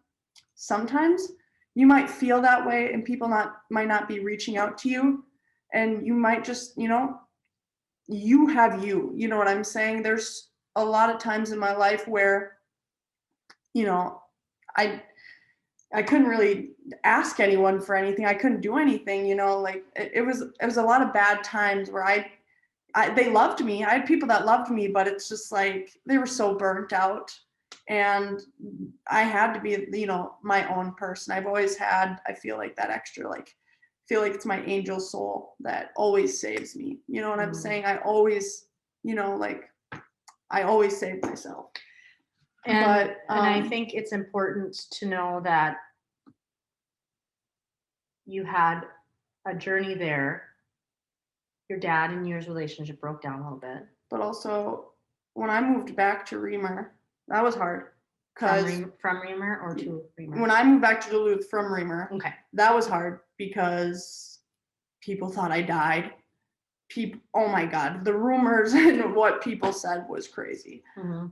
Sometimes you might feel that way and people might not be reaching out to you, and you might just you have you know what I'm saying. There's a lot of times in my life where I couldn't really ask anyone for anything. I couldn't do anything, like it was a lot of bad times where they loved me. I had people that loved me, but it's just like they were so burnt out, and I had to be, my own person. I've always had, I feel like that extra, like, feel like it's my angel soul that always saves me. You know what I'm saying? I always, I always save myself. And I think it's important to know that you had a journey there. Your dad and yours relationship broke down a little bit. But also, when I moved back to Reamer, that was hard. From Reamer or to Reamer? When I moved back to Duluth from Reamer, okay, that was hard because people thought I died. Oh my God, the rumors and what people said was crazy.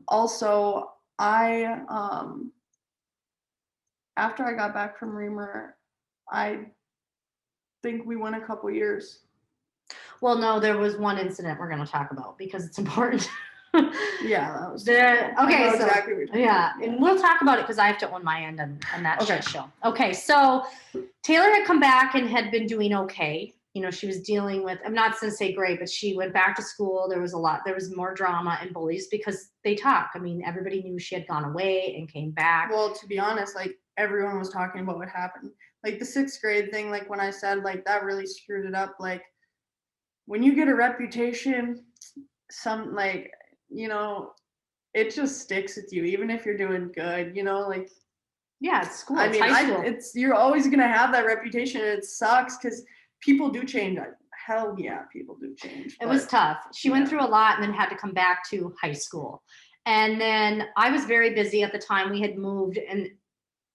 Also, after I got back from Reamer, I think we went a couple years. Well, no, there was one incident we're going to talk about because it's important. Yeah, that was terrible. Okay, I know so exactly what you're talking yeah, about. and we'll talk about it because I have to own my end on that Okay. shit show. Okay, so Taylor had come back and had been doing okay. You know, she was dealing with, I'm not going to say great, but she went back to school. There was more drama and bullies because they talk. I mean, everybody knew she had gone away and came back. Well, to be honest, like everyone was talking about what happened. Like the 6th grade thing, like when I said like that really screwed it up. Like when you get a reputation, some like, you know, it just sticks with you, even if you're doing good, you know, like Yeah, it's school. I It's mean, high school. it's you're always gonna have that reputation. And it sucks because people do change. Hell yeah, people do change. It was tough. She went through a lot and then had to come back to high school. And then I was very busy at the time. We had moved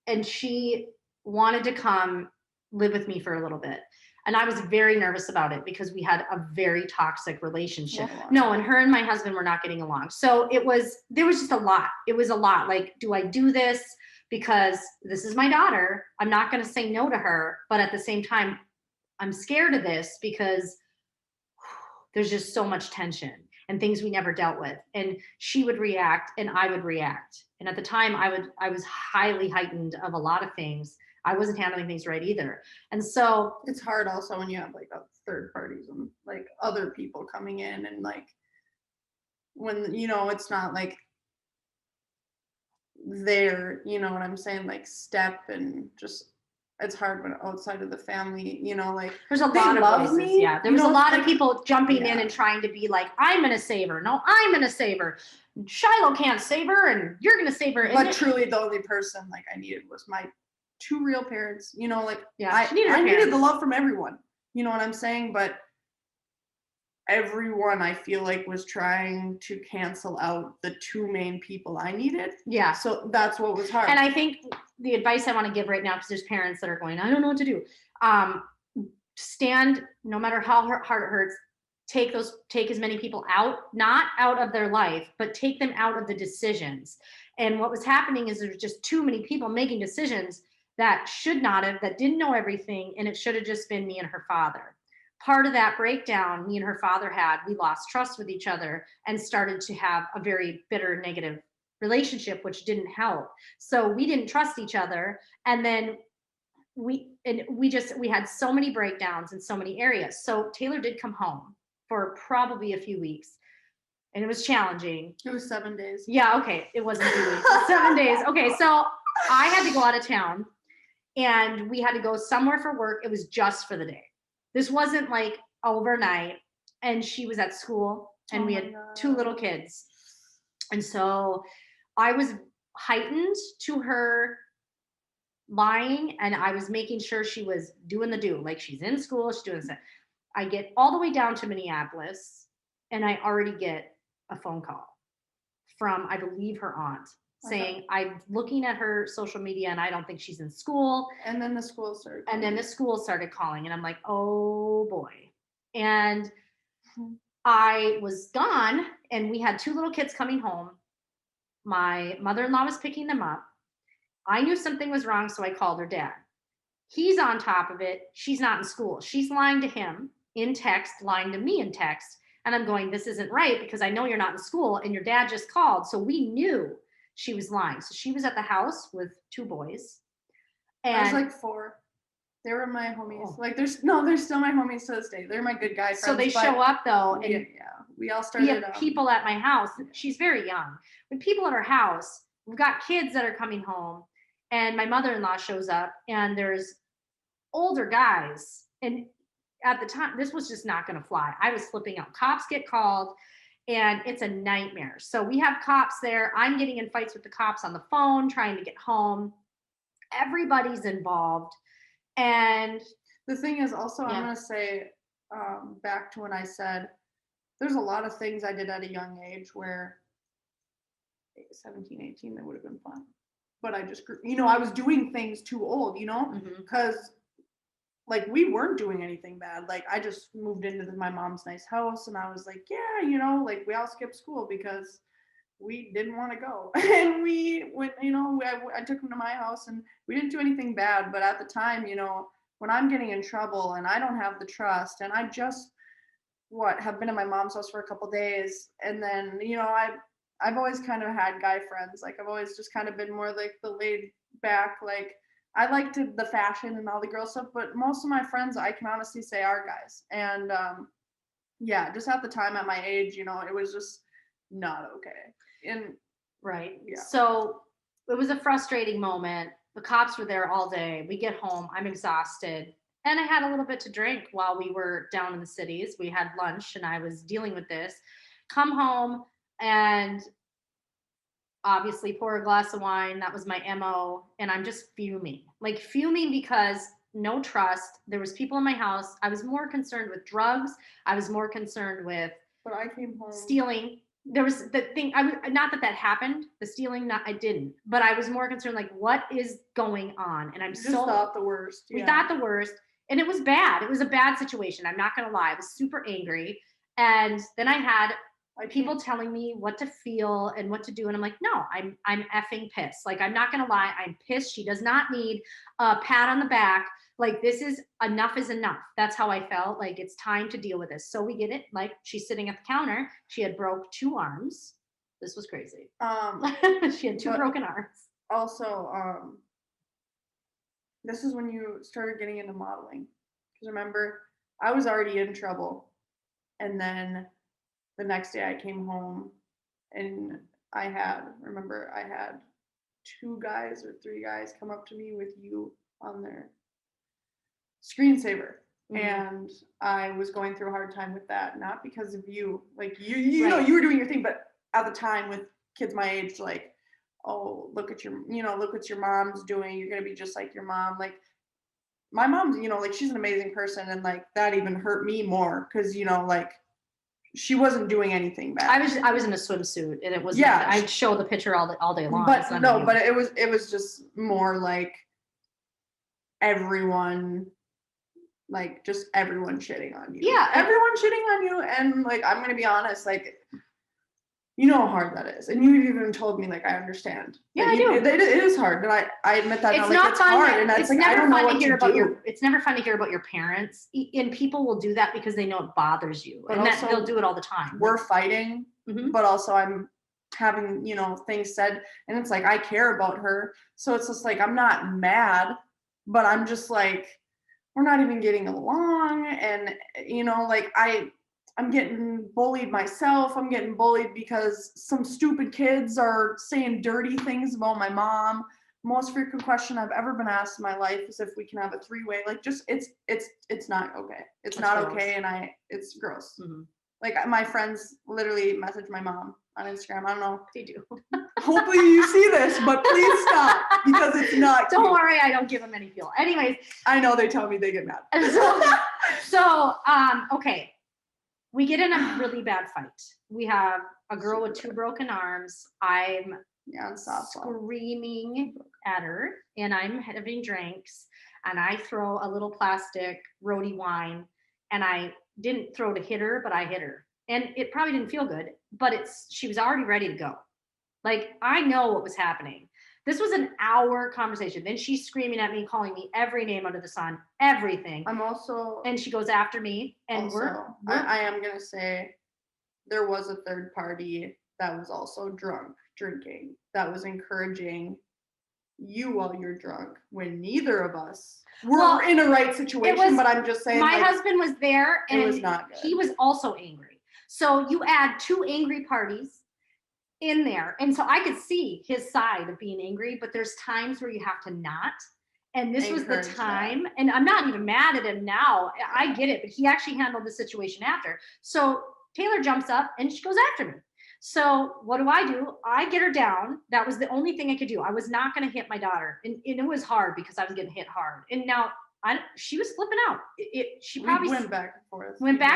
and she wanted to come live with me for a little bit. And I was very nervous about it because we had a very toxic relationship. No, and her and my husband were not getting along. So there was just a lot. It was a lot. Like, do I do this? Because this is my daughter. I'm not going to say no to her. But at the same time, I'm scared of this because there's just so much tension and things we never dealt with. And she would react and I would react. And at the time I was highly heightened of a lot of things. I wasn't handling things right either. And so it's hard also when you have like third parties and like other people coming in and like when, you know, it's not like there, you know what I'm saying? Like step and just it's hard when outside of the family, you know, like there's a lot of voices. me. Yeah, there was a lot of people jumping in Yeah. and trying to be like, I'm gonna save her. No, I'm gonna save her. Shiloh can't save her, and you're gonna save her. But truly, the only person like I needed was my 2 real parents. You know, like Yeah, she I needed parents. the love from everyone. You know what I'm saying? But everyone I feel like was trying to cancel out the 2 main people I needed. Yeah. So that's what was hard. And I think the advice I want to give right now, because there's parents that are going, I don't know what to do. Stand, no matter how hard it hurts, take as many people out, not out of their life, but take them out of the decisions. And what was happening is there's just too many people making decisions that should not have, that didn't know everything, and it should have just been me and her father. Part of that breakdown me and her father had, we lost trust with each other and started to have a very bitter, negative relationship, which didn't help. So we didn't trust each other. And then we had so many breakdowns in so many areas. So Taylor did come home for probably a few weeks. And it was challenging. It was 7 days. Yeah, okay. It wasn't 2 weeks. 7 days. Okay, so I had to go out of town and we had to go somewhere for work. It was just for the day. This wasn't like overnight. And she was at school and we had 2 little kids. And so I was heightened to her lying and I was making sure she was doing the do. Like she's in school, she's doing this. I get all the way down to Minneapolis and I already get a phone call from, I believe, her aunt saying, I'm looking at her social media and I don't think she's in school. And then the school started calling. And then the school started calling and I'm like, oh boy. And I was gone and we had 2 little kids coming home. My mother-in-law was picking them up. I knew something was wrong, so I called her dad. He's on top of it. She's not in school. She's lying to him in text, lying to me in text. And I'm going, this isn't right because I know you're not in school and your dad just called. So we knew she was lying. So she was at the house with 2 boys. And I was like 4. They were my homies. Oh. Like they're still my homies to this day. They're my good guy friends. So they show up though. And yeah, we all started. We have people at my house. She's very young. When people at her house, we've got kids that are coming home and my mother-in-law shows up and there's older guys. And at the time, this was just not going to fly. I was flipping out. Cops get called and it's a nightmare. So we have cops there. I'm getting in fights with the cops on the phone, trying to get home. Everybody's involved. And the thing is also, I'm going to say back to when I said, there's a lot of things I did at a young age where 17, 18, that would have been fun. But I just, you know, I was doing things too old, you know, because like we weren't doing anything bad. Like I just moved into my mom's nice house and I was like, yeah, you know, like we all skipped school because we didn't want to go. And we went, you know, I took them to my house and we didn't do anything bad. But at the time, you know, when I'm getting in trouble and I don't have the trust and I just have been at my mom's house for a couple days, and then I've always kind of had guy friends. Like I've always just kind of been more like the laid back, like I liked the fashion and all the girl stuff, but most of my friends I can honestly say are guys. And yeah, just at the time at my age, it was just not okay. And Right. yeah. So it was a frustrating moment. The cops were there all day. We get home. I'm exhausted. And I had a little bit to drink while we were down in the cities. We had lunch and I was dealing with this. Come home and obviously pour a glass of wine. That was my MO. And I'm just fuming. Like fuming because no trust. There was people in my house. I was more concerned with drugs. I was more concerned with But I came home stealing. There was the thing, not that happened, the stealing, not, I didn't, but I was more concerned, like, what is going on? And just thought the worst. We thought the worst, and it was bad. It was a bad situation. I'm not going to lie. I was super angry. And then I had people telling me what to feel and what to do. And I'm like, no, I'm effing pissed. Like, I'm not going to lie. I'm pissed. She does not need a pat on the back. Like, this is enough is enough. That's how I felt. Like, it's time to deal with this. So we get it. Like, she's sitting at the counter. She had broke 2 arms. This was crazy. She had 2 broken arms. Also, this is when you started getting into modeling. Because remember, I was already in trouble. And then the next day I came home and I had 2 guys or 3 guys come up to me with you on their screensaver. Mm-hmm. And I was going through a hard time with that, not because of you. Like you know, you were doing your thing, but at the time with kids my age, like, oh, look what your mom's doing. You're gonna be just like your mom. Like my mom's, like she's an amazing person, and like that even hurt me more because like she wasn't doing anything bad. I was in a swimsuit, and it was I'd show the picture all day long. But no, but it was just more like everyone. Like just everyone shitting on you. Yeah, everyone shitting on you, and like I'm gonna be honest, like you know how hard that is, and you even told me like I understand. Yeah, I do. It is hard, but I admit that it's not fun. Hard, and that's like I don't know what to do. It's never fun to hear about your parents, and people will do that because they know it bothers you, but and also, they'll do it all the time. We're fighting, but also I'm having things said, and it's like I care about her, so it's just like I'm not mad, but I'm just like. We're not even getting along, and like I'm getting bullied myself. I'm getting bullied because some stupid kids are saying dirty things about my mom. Most frequent question I've ever been asked in my life is if we can have a 3-way. Like just it's not okay. It's not okay, and it's gross. Mm-hmm. Like my friends literally message my mom on Instagram. I don't know. They do. Hopefully you see this, but please stop because it's not Don't worry, I don't give them any fuel. Anyways. I know they tell me they get mad. Okay. We get in a really bad fight. We have a girl with 2 broken arms. I'm screaming at her, and I'm having drinks, and I throw a little plastic roadie wine, and I didn't throw to hit her, but I hit her. And it probably didn't feel good, but she was already ready to go. Like, I know what was happening. This was an hour conversation. Then she's screaming at me, calling me every name under the sun, everything. And she goes after me. And I am going to say there was a third party that was also drinking, that was encouraging you while you're drunk when neither of us were in a right situation. But I'm just saying. My husband was there, and it was not good. He was also angry. So you add 2 angry parties in there. And so I could see his side of being angry, but there's times where you have to not. And this was the time. And I'm not even mad at him now. I get it, but he actually handled the situation after. So Tayler jumps up and she goes after me. So what do? I get her down. That was the only thing I could do. I was not going to hit my daughter. And it was hard because I was getting hit hard. And now she was flipping out. She probably went back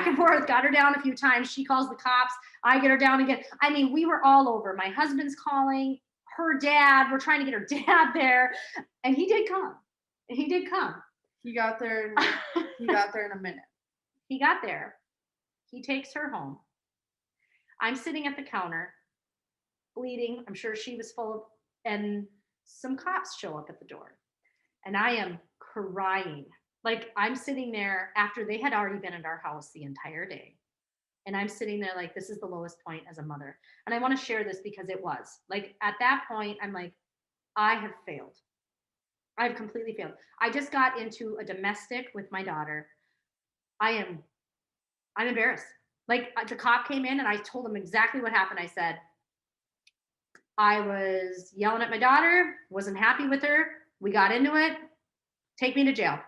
and forth. Got her down a few times. She calls the cops. I get her down again. I mean, we were all over. My husband's calling her dad. We're trying to get her dad there, and he did come. He got there. He got there in a minute. He got there. He takes her home. I'm sitting at the counter, bleeding. I'm sure she was full of, and some cops show up at the door, and I am crying. Like, I'm sitting there after they had already been at our house the entire day. And I'm sitting there like, this is the lowest point as a mother. And I want to share this because it was like, at that point, I'm like, I have failed. I've completely failed. I just got into a domestic with my daughter. I'm embarrassed. Like the cop came in and I told him exactly what happened. I said, I was yelling at my daughter, wasn't happy with her. We got into it. Take me to jail.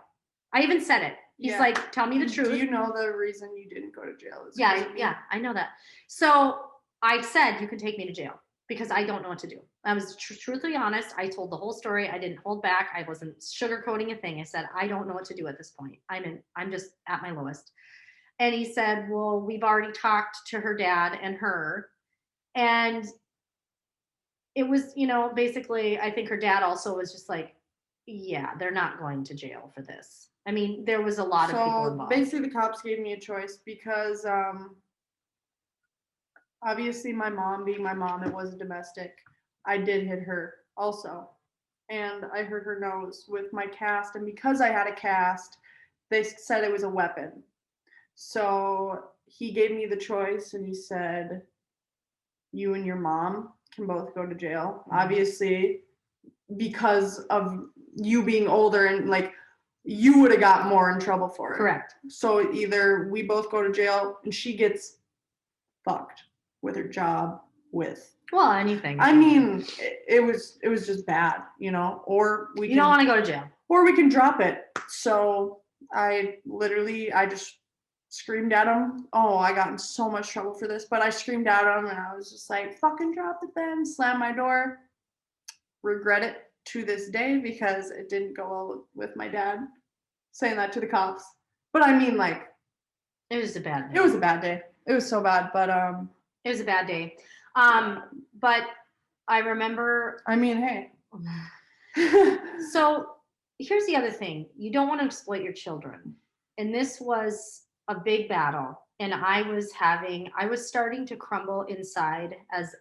I even said it. He's like, tell me the truth. Do you know the reason you didn't go to jail? Yeah, I know that. So I said, you can take me to jail because I don't know what to do. I was truthfully honest. I told the whole story. I didn't hold back. I wasn't sugarcoating a thing. I said, I don't know what to do at this point. I'm just at my lowest. And he said, well, we've already talked to her dad and her. And it was, basically, I think her dad also was just like, yeah, they're not going to jail for this. I mean, there was a lot of people involved. So basically the cops gave me a choice because obviously my mom, being my mom, it was domestic. I did hit her also. And I hurt her nose with my cast. And because I had a cast, they said it was a weapon. So he gave me the choice and he said, you and your mom can both go to jail. Mm-hmm. Obviously, because of you being older and like you would have got more in trouble for it. Correct. So either we both go to jail and she gets fucked with her job, with anything. I mean, it was just bad, or you don't want to go to jail. Or we can drop it. So I just screamed at him. Oh, I got in so much trouble for this, but I screamed at him and I was just like, fucking drop it then, slam my door. Regret it to this day because it didn't go well with my dad saying that to the cops. But I mean, like, it was a bad day. It was a bad day. It was so bad, but it was a bad day. But I remember. I mean, hey. So here's the other thing: you don't want to exploit your children, and this was a big battle. And I was starting to crumble inside as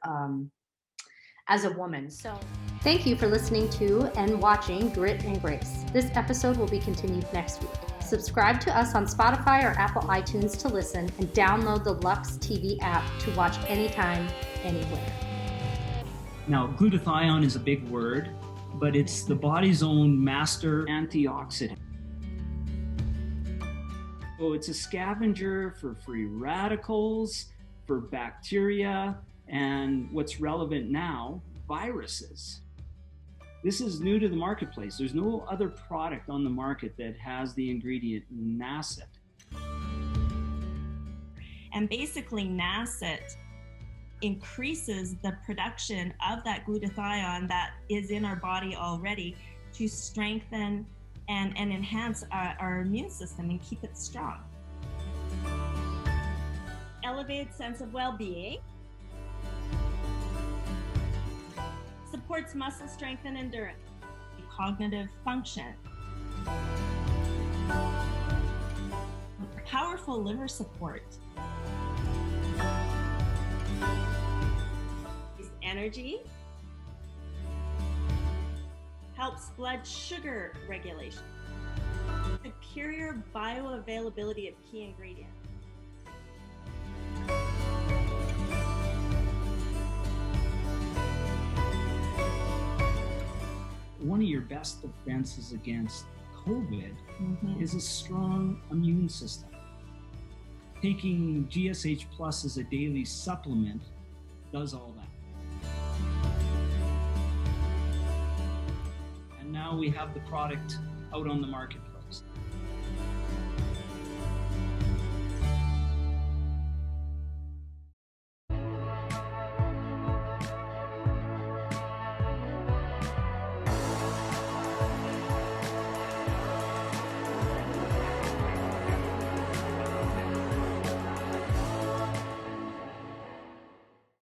a woman. So thank you for listening to and watching Grit and Grace. This episode will be continued next week. Subscribe to us on Spotify or Apple iTunes to listen, and download the Lux TV app to watch anytime, anywhere. Now, glutathione is a big word, but it's the body's own master antioxidant. So it's a scavenger for free radicals, for bacteria, and what's relevant now, viruses. This is new to the marketplace. There's no other product on the market that has the ingredient NACET. And basically NACET increases the production of that glutathione that is in our body already to strengthen and enhance our immune system and keep it strong. Elevated sense of well-being. Supports muscle strength and endurance. Cognitive function. Powerful liver support. Energy. Helps blood sugar regulation. Superior bioavailability of key ingredients. One of your best defenses against COVID is a strong immune system. Taking GSH Plus as a daily supplement does all that. And now we have the product out on the marketplace.